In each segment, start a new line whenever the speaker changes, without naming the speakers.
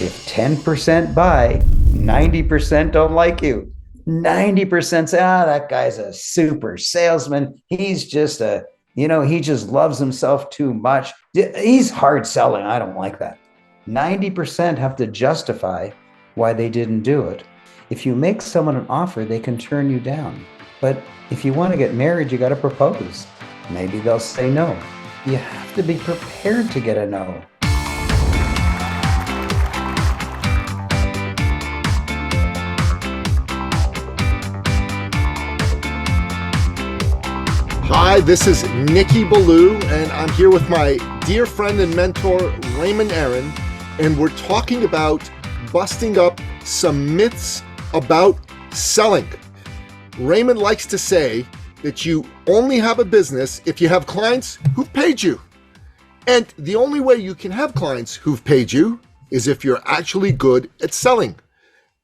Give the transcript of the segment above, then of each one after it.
If 10% buy, 90% don't like you. 90% say, that guy's a super salesman. He's just he just loves himself too much. He's hard selling. I don't like that. 90% have to justify why they didn't do it. If you make someone an offer, they can turn you down. But if you want to get married, you got to propose. Maybe they'll say no. You have to be prepared to get a no.
Hi, this is Nicky Ballou, and I'm here with my dear friend and mentor, Raymond, and we're talking about busting up some myths about selling. Raymond likes to say that you only have a business if you have clients who've paid you. And the only way you can have clients who've paid you is if you're actually good at selling.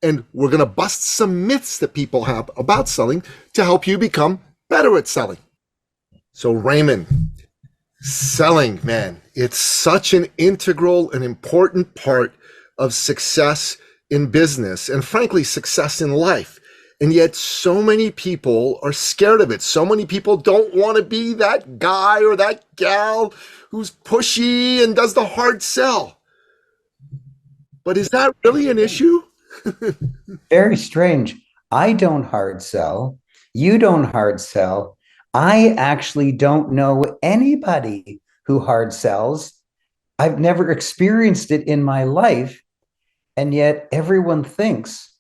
And we're going to bust some myths that people have about selling to help you become better at selling. So Raymond, selling, man, it's such an integral and important part of success in business and frankly, success in life. And yet so many people are scared of it. So many people don't want to be that guy or that gal who's pushy and does the hard sell. But is that really an issue?
Very strange. I don't hard sell. You don't hard sell. I actually don't know anybody who hard sells. I've never experienced it in my life. And yet everyone thinks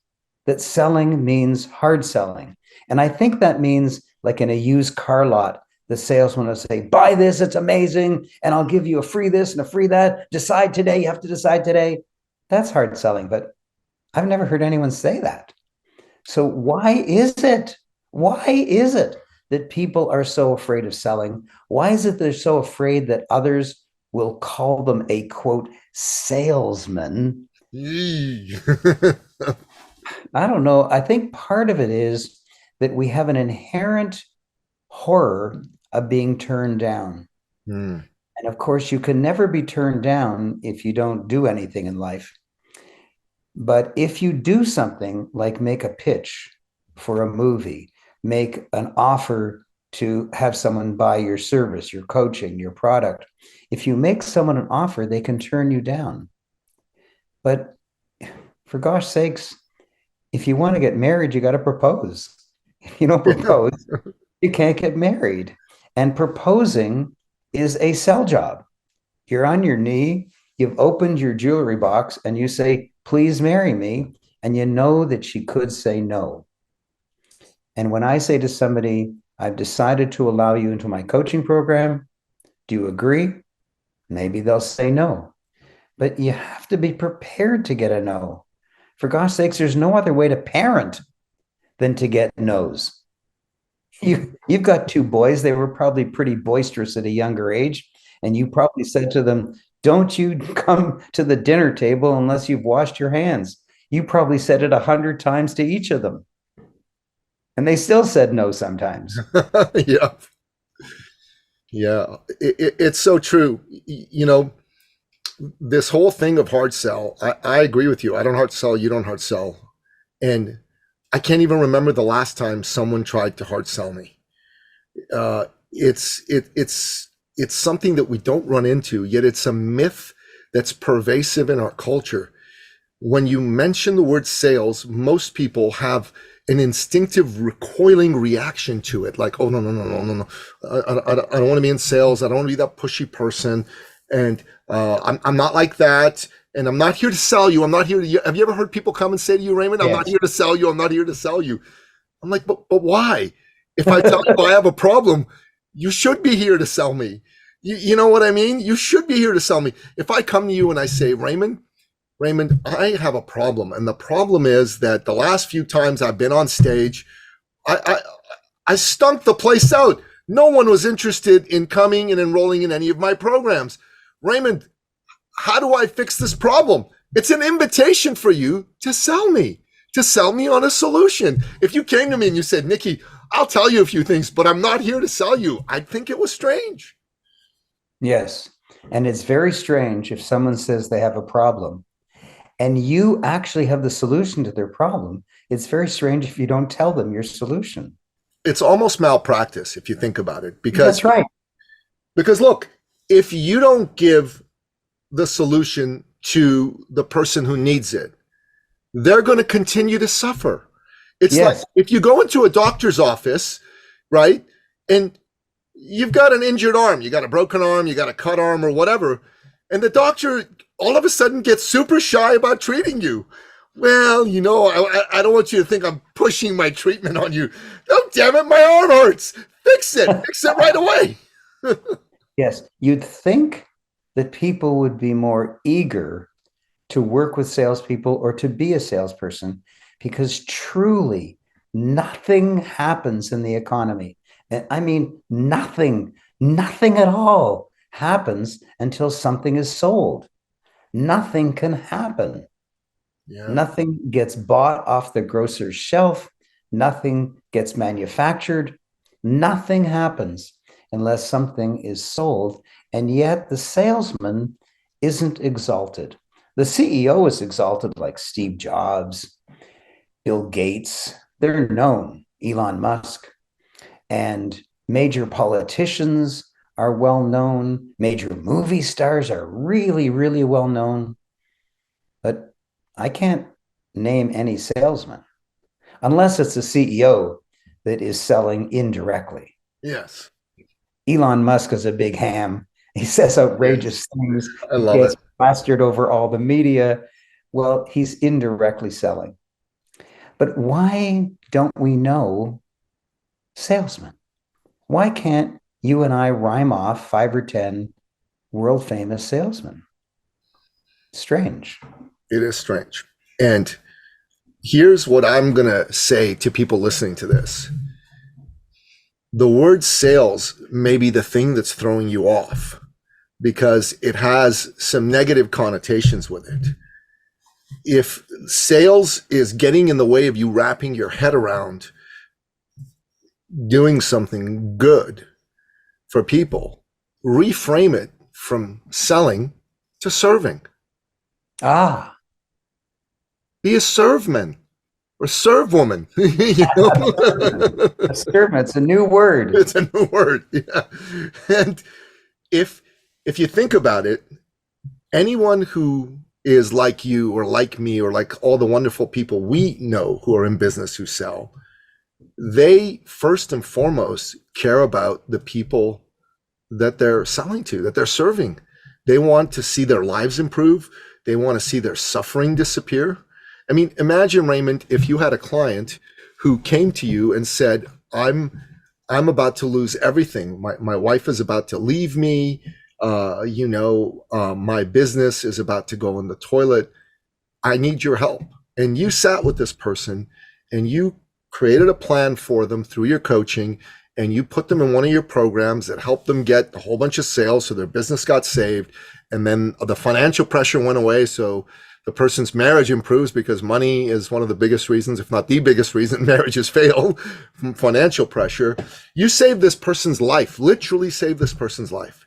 that selling means hard selling. And I think that means like in a used car lot, the salesman will say, buy this, it's amazing. And I'll give you a free this and a free that. Decide today, you have to decide today. That's hard selling, but I've never heard anyone say that. So why is it? Why is it that people are so afraid of selling? Why is it they're so afraid that others will call them a, quote, salesman? I don't know. I think part of it is that we have an inherent horror of being turned down. And of course, you can never be turned down if you don't do anything in life. But if you do something like make a pitch for a movie, make an offer to have someone buy your service, your coaching, your product, if you make someone an offer, they can turn you down. But for gosh sakes, if you want to get married, you got to propose. If you don't propose, you can't get married. And proposing is a sell job. You're on your knee, you've opened your jewelry box, and you say, please marry me. And you know that she could say no. And when I say to somebody, I've decided to allow you into my coaching program, do you agree? Maybe they'll say no. But you have to be prepared to get a no. For gosh sakes, there's no other way to parent than to get no's. You've got two boys. They were probably pretty boisterous at a younger age. And you probably said to them, don't you come to the dinner table unless you've washed your hands. You probably said it 100 times to each of them. And they still said no sometimes.
Yeah. It's so true. You know, this whole thing of hard sell, I agree with you. I don't hard sell, you don't hard sell. And I can't even remember the last time someone tried to hard sell me. It's something that we don't run into, yet it's a myth that's pervasive in our culture. When you mention the word sales, most people have an instinctive recoiling reaction to it. Like, oh, no. I don't want to be in sales. I don't want to be that pushy person. And I'm not like that. And I'm not here to sell you. I'm not here to, have you ever heard people come and say to you, Raymond, I'm not here to sell you. I'm not here to sell you. I'm like, but why? If I tell you I have a problem, you should be here to sell me. You know what I mean? You should be here to sell me. If I come to you and I say, Raymond, I have a problem. And the problem is that the last few times I've been on stage, I stunk the place out. No one was interested in coming and enrolling in any of my programs. Raymond, how do I fix this problem? It's an invitation for you to sell me on a solution. If you came to me and you said, Nicky, I'll tell you a few things, but I'm not here to sell you, I'd think it was strange.
Yes. And it's very strange if someone says they have a problem and you actually have the solution to their problem. It's very strange if you don't tell them your solution.
It's almost malpractice if you think about it,
That's right.
because look, if you don't give the solution to the person who needs it, they're going to continue to suffer. It's like
Yes.
if you go into a doctor's office, right? And you've got an injured arm, you got a broken arm, you got a cut arm or whatever, and the doctor all of a sudden gets super shy about treating you. Well, I don't want you to think I'm pushing my treatment on you. Oh, damn it, my arm hurts. Fix it right away.
Yes. You'd think that people would be more eager to work with salespeople or to be a salesperson because truly nothing happens in the economy. And I mean, nothing at all happens until something is sold. Nothing can happen.
Yeah.
Nothing gets bought off the grocer's shelf. Nothing gets manufactured. Nothing happens unless something is sold. And yet the salesman isn't exalted. The CEO is exalted, like Steve Jobs, Bill Gates. They're known, Elon Musk, and major politicians are well known. Major movie stars are really, really well known. But I can't name any salesman unless it's a CEO that is selling indirectly.
Yes.
Elon Musk is a big ham. He says
Yes.
outrageous things.
I
He
love
gets
it.
plastered over all the media. Well, he's indirectly selling. But why don't we know salesmen? Why can't you and I rhyme off 5 or 10 world famous salesmen? Strange.
It is strange. And here's what I'm going to say to people listening to this. The word sales may be the thing that's throwing you off because it has some negative connotations with it. If sales is getting in the way of you wrapping your head around doing something good for people, reframe it from selling to serving.
Ah,
Be a serveman or serve woman.
a servant. It's a new word.
It's a new word. Yeah. And if you think about it, anyone who is like you or like me or like all the wonderful people we know who are in business who sell, they first and foremost care about the people that they're selling to, that they're serving. They want to see their lives improve. They want to see their suffering disappear. I mean, imagine, Raymond, if you had a client who came to you and said, I'm about to lose everything. My wife is about to leave me. My business is about to go in the toilet. I need your help. And you sat with this person and you created a plan for them through your coaching, and you put them in one of your programs that helped them get a whole bunch of sales so their business got saved. And then the financial pressure went away. So the person's marriage improves because money is one of the biggest reasons, if not the biggest reason marriages fail, from financial pressure. You saved this person's life, literally saved this person's life.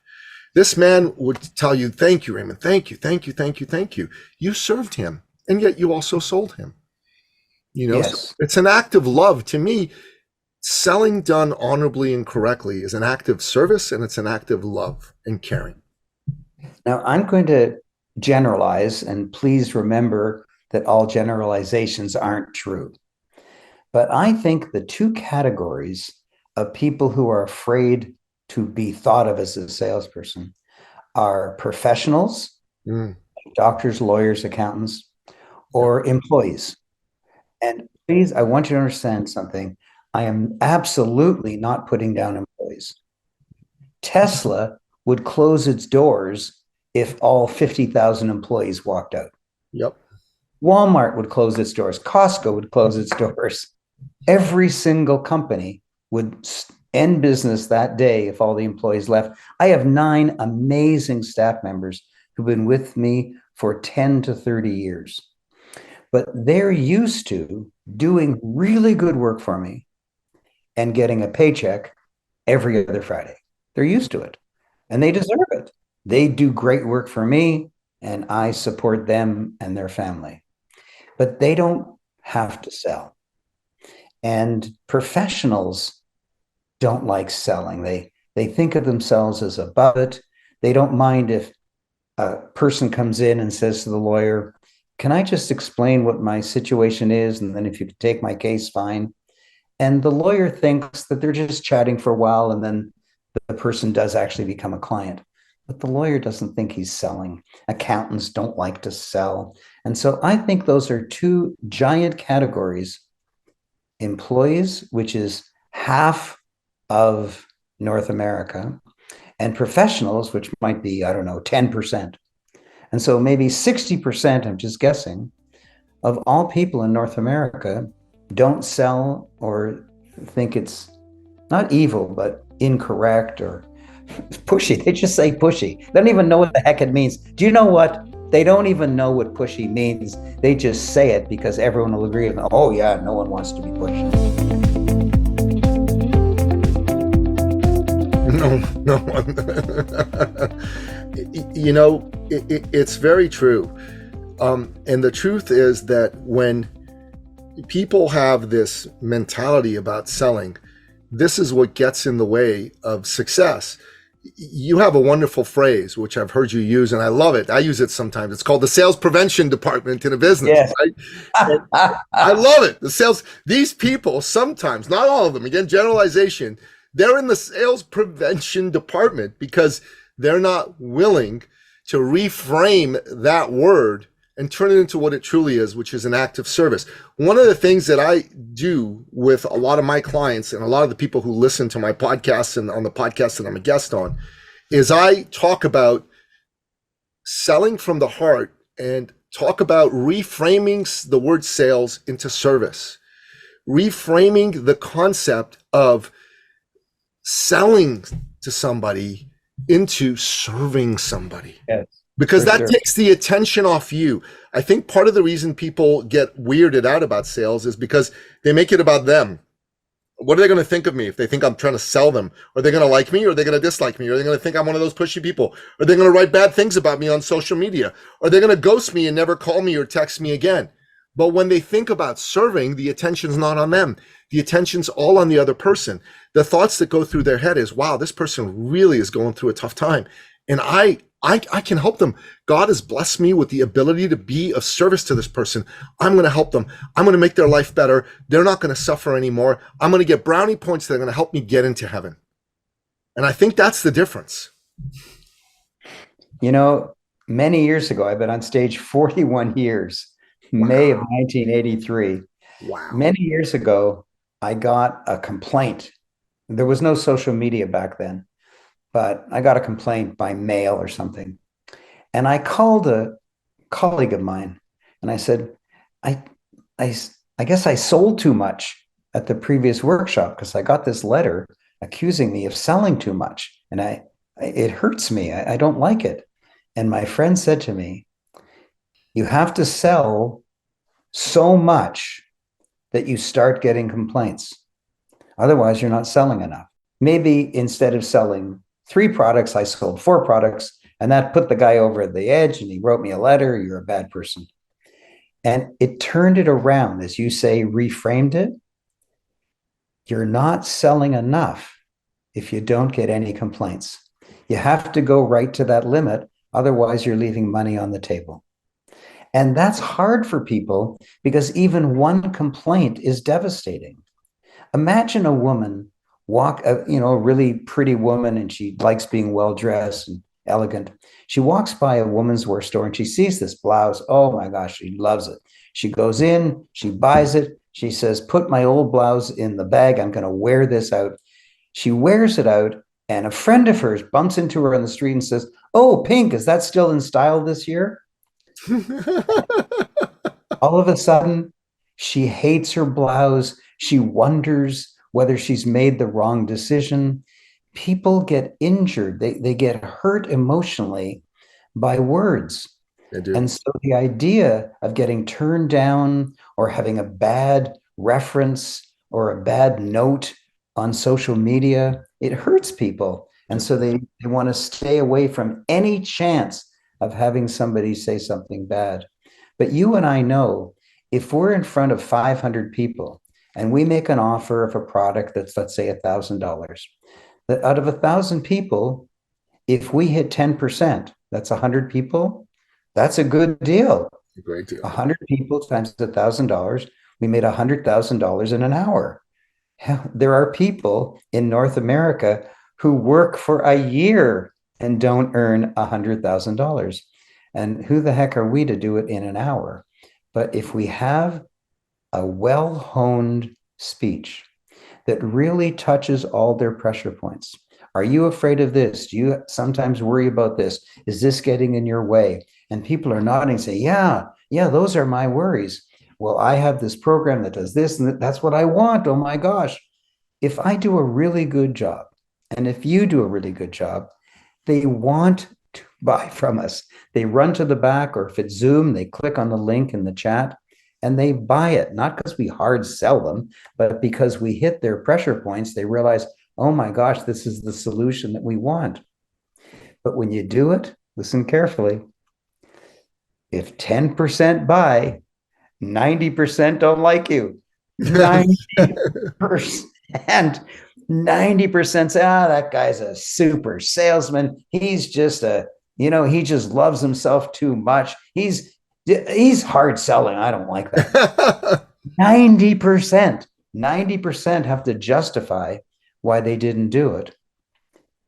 This man would tell you, thank you, Raymond. Thank you, thank you, thank you, thank you. You served him, and yet you also sold him. So
Yes.
it's an act of love. To me, selling done honorably and correctly is an act of service, and it's an act of love and caring.
Now I'm going to generalize, and please remember that all generalizations aren't true. But I think the two categories of people who are afraid to be thought of as a salesperson are professionals, doctors, lawyers, accountants, or employees. And please, I want you to understand something. I am absolutely not putting down employees. Tesla would close its doors if all 50,000 employees walked out.
Yep.
Walmart would close its doors. Costco would close its doors. Every single company would end business that day if all the employees left. I have 9 amazing staff members who've been with me for 10 to 30 years. But they're used to doing really good work for me and getting a paycheck every other Friday. They're used to it and they deserve it. They do great work for me. and I support them and their family. But they don't have to sell. And professionals don't like selling. They think of themselves as above it. They don't mind if a person comes in and says to the lawyer, "Can I just explain what my situation is? And then if you could take my case, fine." And the lawyer thinks that they're just chatting for a while, and then the person does actually become a client. But the lawyer doesn't think he's selling. Accountants don't like to sell. And so I think those are two giant categories: employees, which is half of North America, and professionals, which might be, I don't know, 10%. And so maybe 60%, I'm just guessing, of all people in North America don't sell or think it's not evil, but incorrect or pushy. They just say pushy. They don't even know what the heck it means. Do you know what? They don't even know what pushy means. They just say it because everyone will agree with them. Oh, yeah, no one wants to be pushy.
No, no. It's very true. And the truth is that when people have this mentality about selling, this is what gets in the way of success. You have a wonderful phrase, which I've heard you use, and I love it. I use it sometimes. It's called the sales prevention department in a business.
Yes.
Right? I love it. These people sometimes, not all of them, again, generalization, they're in the sales prevention department because they're not willing to reframe that word and turn it into what it truly is, which is an act of service. One of the things that I do with a lot of my clients and a lot of the people who listen to my podcasts and on the podcast that I'm a guest on is I talk about selling from the heart and talk about reframing the word sales into service, reframing the concept of selling to somebody into serving somebody.
Yes.
Because that takes the attention off you. I think part of the reason people get weirded out about sales is because they make it about them. What are they going to think of me if they think I'm trying to sell them? Are they going to like me, or are they going to dislike me? Are they going to think I'm one of those pushy people? Are they going to write bad things about me on social media? Are they going to ghost me and never call me or text me again? But when they think about serving, the attention's not on them. The attention's all on the other person. The thoughts that go through their head is, wow, this person really is going through a tough time. And I can help them. God has blessed me with the ability to be of service to this person. I'm going to help them. I'm going to make their life better. They're not going to suffer anymore. I'm going to get brownie points that are going to help me get into heaven. And I think that's the difference.
You know, many years ago, I've been on stage 41 years, May of 1983.
Wow.
Many years ago, I got a complaint. There was no social media back then, but I got a complaint by mail or something. And I called a colleague of mine and I said, I, I guess I sold too much at the previous workshop because I got this letter accusing me of selling too much. And it hurts me. I don't like it. And my friend said to me, you have to sell so much that you start getting complaints. Otherwise, you're not selling enough. Maybe instead of selling 3 products, I sold 4 products, and that put the guy over the edge, and he wrote me a letter, you're a bad person. And it turned it around, as you say, reframed it. You're not selling enough if you don't get any complaints. You have to go right to that limit. Otherwise, you're leaving money on the table. And that's hard for people because even one complaint is devastating. Imagine a woman a really pretty woman, and she likes being well dressed and elegant. She walks by a woman's wear store and she sees this blouse. Oh my gosh, she loves it. She goes in, she buys it. She says, put my old blouse in the bag. I'm going to wear this out. She wears it out, and a friend of hers bumps into her on the street and says, oh, pink, is that still in style this year? All of a sudden, she hates her blouse. She wonders whether she's made the wrong decision. People get injured. They get hurt emotionally by words.
They do.
And so the idea of getting turned down or having a bad reference or a bad note on social media, it hurts people. And so they want to stay away from any chance of having somebody say something bad. But you and I know if we're in front of 500 people and we make an offer of a product that's, let's say, $1,000, that out of 1,000 people, if we hit 10%, that's 100 people. That's a good deal.
A great deal.
100 people times $1,000, we made $100,000 in an hour. There are people in North America who work for a year and don't earn $100,000. And who the heck are we to do it in an hour? But if we have a well-honed speech that really touches all their pressure points. Are you afraid of this? Do you sometimes worry about this? Is this getting in your way? And people are nodding and say, yeah, those are my worries. Well, I have this program that does this, and that's what I want. Oh my gosh. If I do a really good job, and if you do a really good job, they want to buy from us. They run to the back, or if it's Zoom, they click on the link in the chat and they buy it, not because we hard sell them, but because we hit their pressure points. They realize, oh my gosh, this is the solution that we want. But when you do it, listen carefully. If 10% buy, 90% don't like you. 90%. 90% say, that guy's a super salesman. He's just he just loves himself too much. He's hard selling. I don't like that. 90% have to justify why they didn't do it,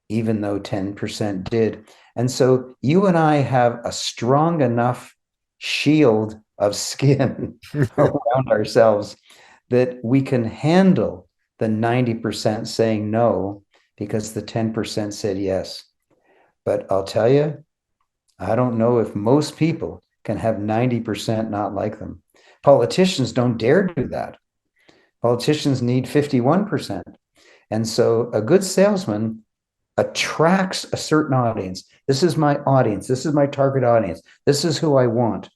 even though 10% did. And so you and I have a strong enough shield of skin around ourselves that we can handle the 90% saying no because the 10% said yes. But I'll tell you, I don't know if most people can have 90% not like them. Politicians don't dare do that. Politicians need 51%. And so a good salesman attracts a certain audience. This is my audience. This is my target audience. This is who I want.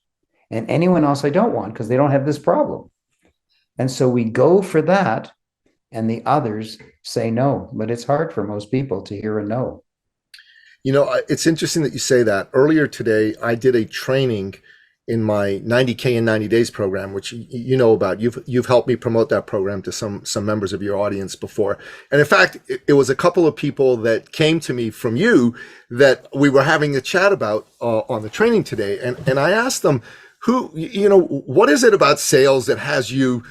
And anyone else I don't want because they don't have this problem. And so we go for that, and the others say no. But it's hard for most people to hear a no.
It's interesting that you say that. Earlier today, I did a training in my 90K in 90 days program, which you know about. You've helped me promote that program to some members of your audience before. And in fact, it was a couple of people that came to me from you that we were having a chat about on the training today. And I asked them, what is it about sales that has you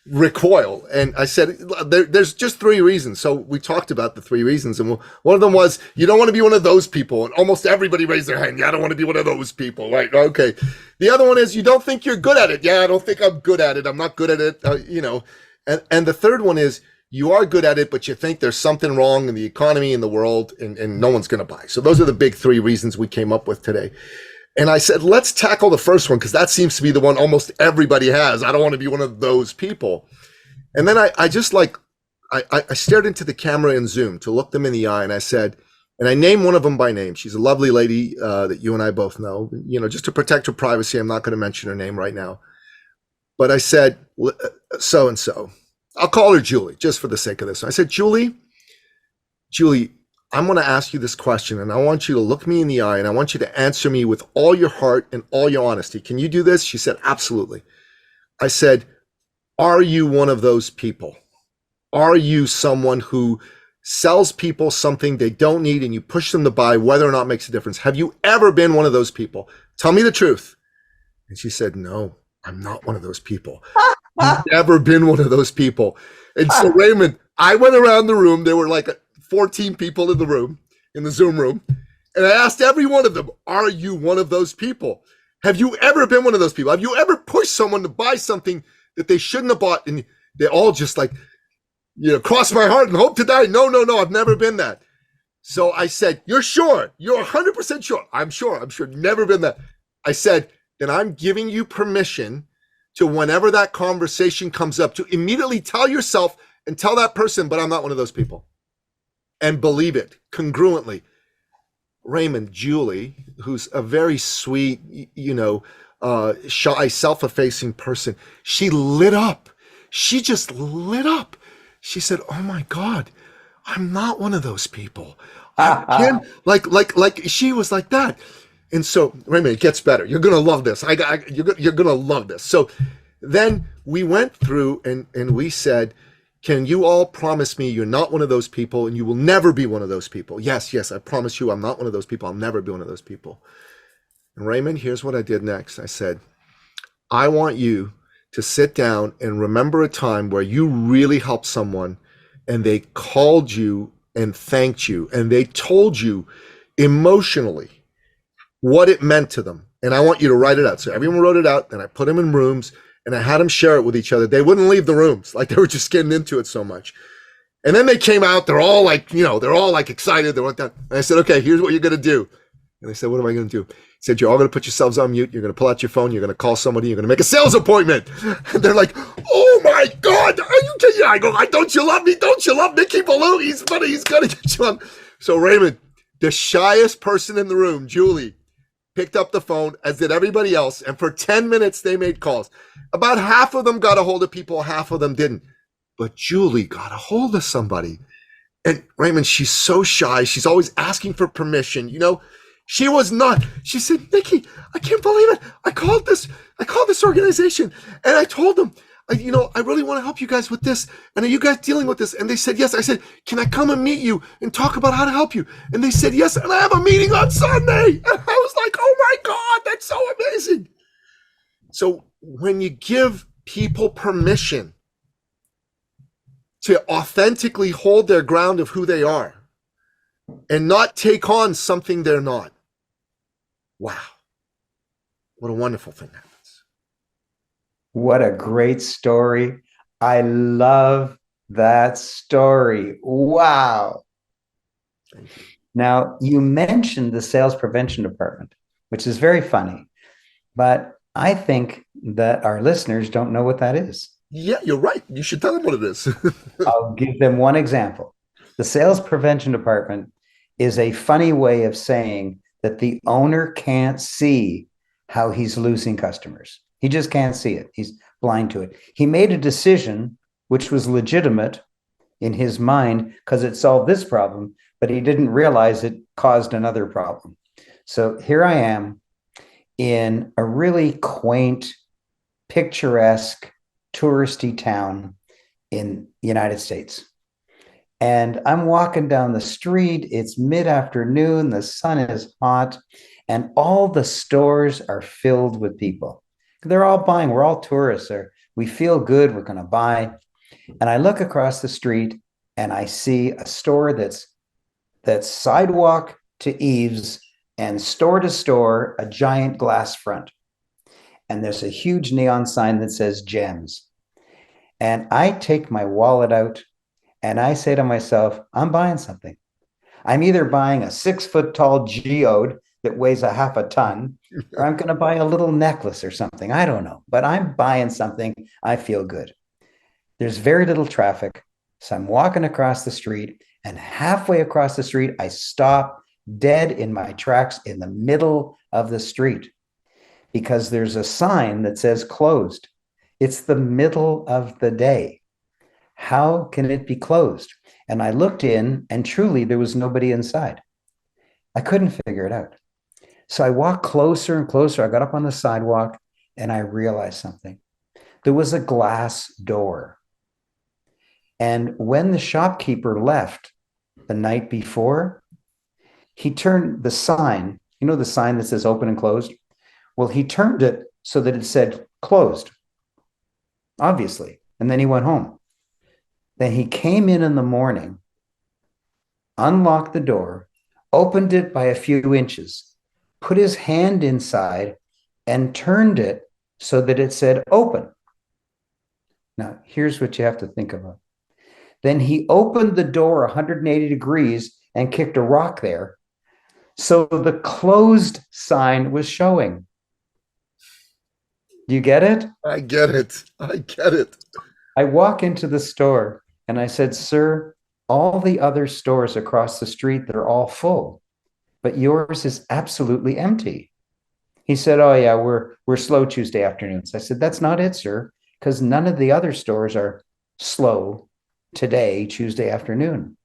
recoil? And I said, there's just 3 reasons. So we talked about the 3 reasons. And one of them was, you don't want to be one of those people. And almost everybody raised their hand. Yeah, I don't want to be one of those people. Right. Okay. The other one is, you don't think you're good at it. Yeah, I don't think I'm good at it. I'm not good at it. And the third one is, you are good at it, but you think there's something wrong in the economy, in the world, and no one's going to buy. So those are the big 3 reasons we came up with today. And I said, let's tackle the first one, because that seems to be the one almost everybody has. I don't want to be one of those people. And then I stared into the camera in Zoom to look them in the eye, and I said, and I named one of them by name. She's a lovely lady that you and I both know. Just to protect her privacy, I'm not going to mention her name right now. But I said, so-and-so. I'll call her Julie, just for the sake of this. I said, Julie, I'm going to ask you this question, and I want you to look me in the eye, and I want you to answer me with all your heart and all your honesty. Can you do this? She said, absolutely. I said, are you one of those people? Are you someone who sells people something they don't need and you push them to buy whether or not it makes a difference? Have you ever been one of those people? Tell me the truth. And she said, no, I'm not one of those people. I've never been one of those people. And so, Raymond, I went around the room. There were like 14 people in the room, in the Zoom room. And I asked every one of them, are you one of those people? Have you ever been one of those people? Have you ever pushed someone to buy something that they shouldn't have bought? And they all just like, cross my heart and hope to die. No, I've never been that. So I said, you're sure? You're 100% sure? I'm sure. Never been that. I said, then I'm giving you permission to, whenever that conversation comes up, to immediately tell yourself and tell that person, but I'm not one of those people. And believe it congruently. Raymond, Julie, who's a very sweet, shy, self-effacing person, she lit up. She just lit up. She said, oh my God, I'm not one of those people. Like she was like that. And so, Raymond, it gets better. You're gonna love this. You're gonna love this. So then we went through and we said, can you all promise me you're not one of those people and you will never be one of those people? Yes, yes, I promise you I'm not one of those people. I'll never be one of those people. And Raymond, here's what I did next. I said, I want you to sit down and remember a time where you really helped someone and they called you and thanked you and they told you emotionally what it meant to them. And I want you to write it out. So everyone wrote it out, and I put them in rooms and I had them share it with each other. They wouldn't leave the rooms, like they were just getting into it so much. And then they came out, they're all like, they're all like excited. They went down. And I said, okay, here's what you're going to do. And they said, what am I going to do? He said, you're all going to put yourselves on mute. You're going to pull out your phone. You're going to call somebody. You're going to make a sales appointment. And they're like, oh my God, are you kidding? I go, don't you love me? Don't you love Mickey Ballou? He's funny. He's going to get you on. So Raymond, the shyest person in the room, Julie, picked up the phone, as did everybody else. And for 10 minutes, they made calls. About half of them got a hold of people. Half of them didn't. But Julie got a hold of somebody. And Raymond, she's so shy. She's always asking for permission. She was not. She said, Mickey, I can't believe it. I called this organization and I told them, I really want to help you guys with this. And are you guys dealing with this? And they said, yes. I said, can I come and meet you and talk about how to help you? And they said, yes. And I have a meeting on Sunday. And I was like, oh my God, that's so amazing. So when you give people permission to authentically hold their ground of who they are and not take on something they're not, wow, what a wonderful thing happens.
What a great story. I love that story. Wow. Now, you mentioned the sales prevention department, which is very funny, but I think that our listeners don't know what that is.
Yeah, you're right. You should tell them what it is.
I'll give them one example. The sales prevention department is a funny way of saying that the owner can't see how he's losing customers. He just can't see it. He's blind to it. He made a decision which was legitimate in his mind because it solved this problem, but he didn't realize it caused another problem. So here I am in a really quaint, picturesque, touristy town in the United States. And I'm walking down the street. It's mid-afternoon. The sun is hot. And all the stores are filled with people. They're all buying. We're all tourists. We feel good. We're going to buy. And I look across the street and I see a store that's sidewalk to eaves and store to store, a giant glass front. And there's a huge neon sign that says Gems. And I take my wallet out and I say to myself, I'm buying something. I'm either buying a 6-foot-tall geode that weighs a half a ton, or I'm going to buy a little necklace or something. I don't know, but I'm buying something. I feel good. There's very little traffic. So I'm walking across the street, and halfway across the street, I stop dead in my tracks in the middle of the street because there's a sign that says closed. It's the middle of the day. How can it be closed? And I looked in, and truly there was nobody inside. I couldn't figure it out. So I walked closer and closer. I got up on the sidewalk and I realized something. There was a glass door. And when the shopkeeper left the night before, he turned the sign, the sign that says open and closed? Well, he turned it so that it said closed, obviously. And then he went home. Then he came in the morning, unlocked the door, opened it by a few inches, put his hand inside and turned it so that it said open. Now, here's what you have to think about. Then he opened the door 180 degrees and kicked a rock there. So the closed sign was showing. Do you get it?
I get it.
I walk into the store and I said, sir, all the other stores across the street, they're all full, but yours is absolutely empty. He said, oh yeah, we're slow Tuesday afternoons. I said, that's not it, sir, because none of the other stores are slow today, Tuesday afternoon.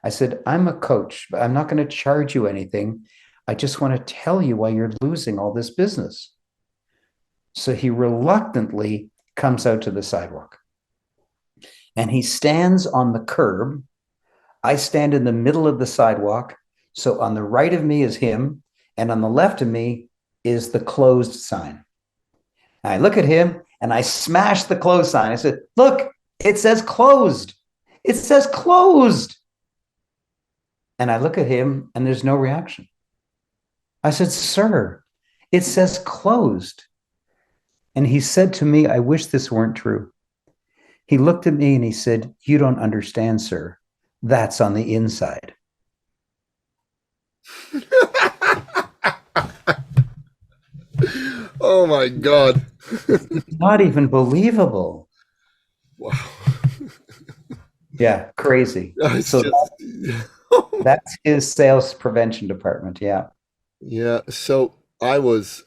I said, I'm a coach, but I'm not going to charge you anything. I just want to tell you why you're losing all this business. So he reluctantly comes out to the sidewalk and he stands on the curb. I stand in the middle of the sidewalk. So on the right of me is him, and on the left of me is the closed sign. And I look at him and I smash the closed sign. I said, look, it says closed. It says closed. And I look at him and there's no reaction. I said, sir, it says closed. And he said to me, I wish this weren't true. He looked at me and he said, you don't understand, sir. That's on the inside.
Oh my God.
Not even believable.
Wow.
Yeah, crazy. So that's his sales prevention department. Yeah.
Yeah. So I was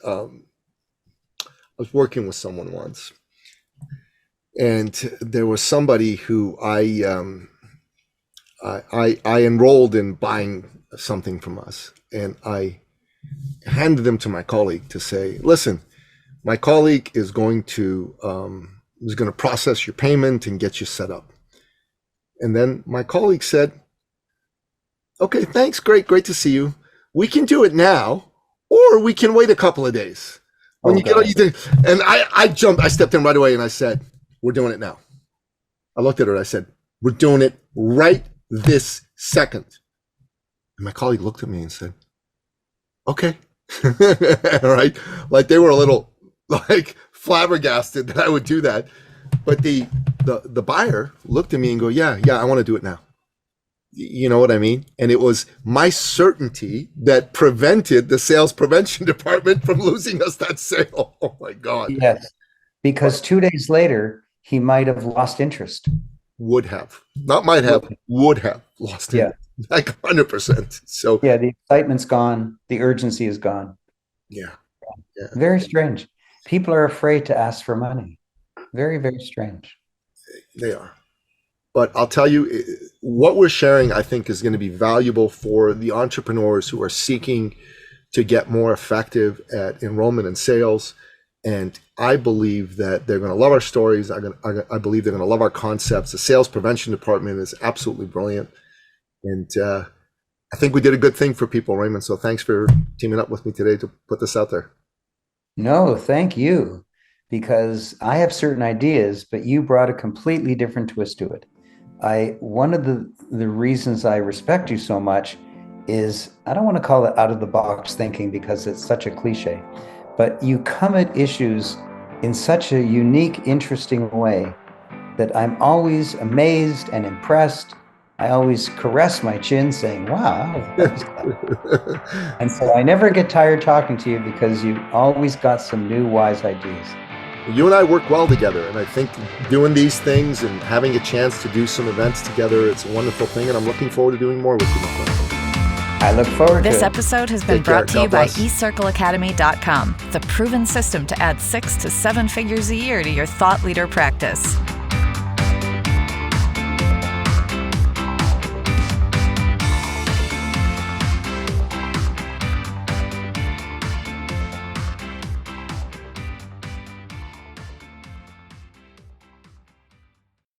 working with someone once, and there was somebody who I enrolled in buying something from us, and I handed them to my colleague to say, listen, my colleague is going to process your payment and get you set up. And then my colleague said, okay, thanks, great to see you. We can do it now, or we can wait a couple of days. When you get all you think, and I stepped in right away and I said, we're doing it now. I looked at her and I said, we're doing it right this second. And my colleague looked at me and said, okay. All right. Like they were a little like flabbergasted that I would do that. But the buyer looked at me and go, yeah, I want to do it now. You know what I mean? And it was my certainty that prevented the sales prevention department from losing us that sale. Oh my God.
Yes. Because 2 days later, he might have lost interest.
Would have. Not might have. Would have lost interest. Yeah. Like 100%. So
yeah, the excitement's gone. The urgency is gone.
Yeah.
Very strange. People are afraid to ask for money. Very, very strange.
They are. But I'll tell you, what we're sharing, I think, is going to be valuable for the entrepreneurs who are seeking to get more effective at enrollment and sales. And I believe that they're going to love our stories. I believe they're going to love our concepts. The sales prevention department is absolutely brilliant. And I think we did a good thing for people, Raymond. So thanks for teaming up with me today to put this out there.
No, thank you. Because I have certain ideas, but you brought a completely different twist to it. One of the reasons I respect you so much is, I don't want to call it out of the box thinking because it's such a cliche, but you come at issues in such a unique, interesting way that I'm always amazed and impressed. I always caress my chin saying, wow, that was clever. And so I never get tired talking to you because you always got some new wise ideas.
You and I work well together, and I think doing these things and having a chance to do some events together, it's a wonderful thing, and I'm looking forward to doing more with you, my friend.
I look forward to it.
This episode has been brought to you by eCircleacademy.com, the proven system to add 6 to 7 figures a year to your thought leader practice.